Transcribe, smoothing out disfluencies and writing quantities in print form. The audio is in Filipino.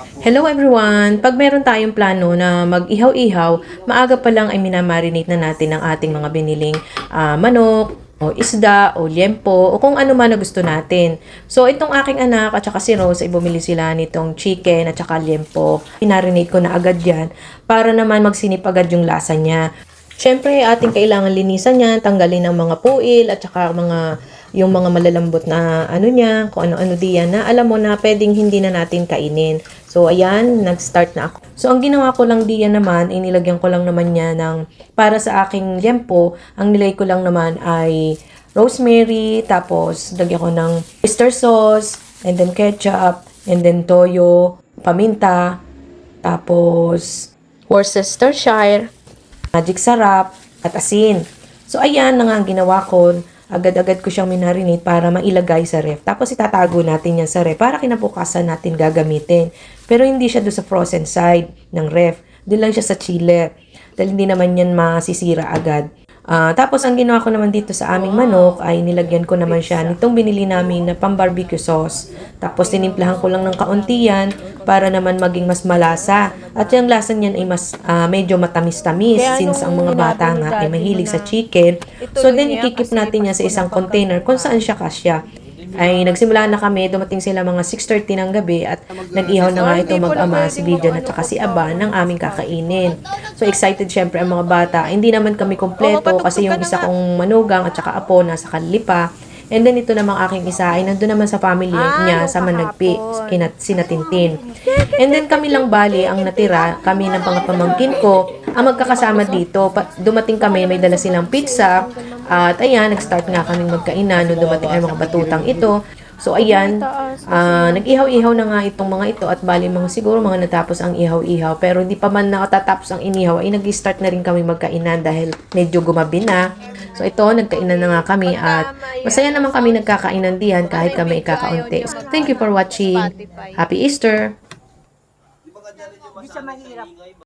Hello everyone! Pag meron tayong plano na mag-ihaw-ihaw, maaga pa lang ay minamarinate na natin ang ating mga biniling manok, o isda, o liempo, o kung ano man na gusto natin. So itong aking anak at saka si Rose ay bumili sila nitong chicken at saka liempo. Pinarinate ko na agad yan para naman magsinip agad yung lasa niya. Siyempre, ating kailangan linisan yan, tanggalin ang mga puil at saka yung mga malalambot na ano niya, kung ano-ano diyan na alam mo na pwedeng hindi na natin kainin. So, ayan, nag-start na ako. So, ang ginawa ko lang diyan naman, inilagyan ko lang naman niya ng, para sa aking liempo, ang nilagay ko lang naman ay rosemary, tapos lagyan ko ng oyster sauce, and then ketchup, and then toyo, paminta, tapos Worcestershire, magic sarap, at asin. So, ayan na nga ang ginawa ko. Agad-agad ko siyang minarinate para mailagay sa ref. Tapos itatago natin yan sa ref para kinabukasan natin gagamitin. Pero hindi siya doon sa frozen side ng ref. Doon lang siya sa chiller. Dahil hindi naman yan masisira agad. Tapos ang ginawa ko naman dito sa aming manok ay nilagyan ko naman siya nitong binili namin na pang-barbecue sauce. Tapos tinimplahan ko lang ng kaunti yan para naman maging mas malasa. At yung lasa niyan ay mas medyo matamis-tamis since ang mga bata nga ay mahilig sa chicken. So then ikikip natin yan sa isang container kung saan siya kasya. Ay nagsimula na kami, dumating sila mga 6:30 ng gabi at nag-ihaw na nga ito mag-ama si Bijan at saka si Aba ng aming kakainin. So excited syempre ang mga bata. Hindi naman kami kompleto kasi yung isa kong manugang at saka apo nasa Kanlipa. And then ito namang aking isa ay nandun naman sa family niya sa Managpi, sinatintin. And then kami lang bali ang natira, kami ng mga pamangkin ko, ang magkakasama dito. Dumating kami, may dala silang pizza. At ayan, nag-start nga kaming magkainan nung dumating ay mga batutang ito. So ayan, nag-ihaw-ihaw na nga itong mga ito at bali mga siguro mga natapos ang ihaw-ihaw. Pero hindi pa man nakatatapos ang inihaw ay nag-start na rin kami magkainan dahil medyo gumabi na. So ito, nagkainan na nga kami at masaya naman kami nagkakainan diyan kahit kami ikakaunti. Thank you for watching. Happy Easter!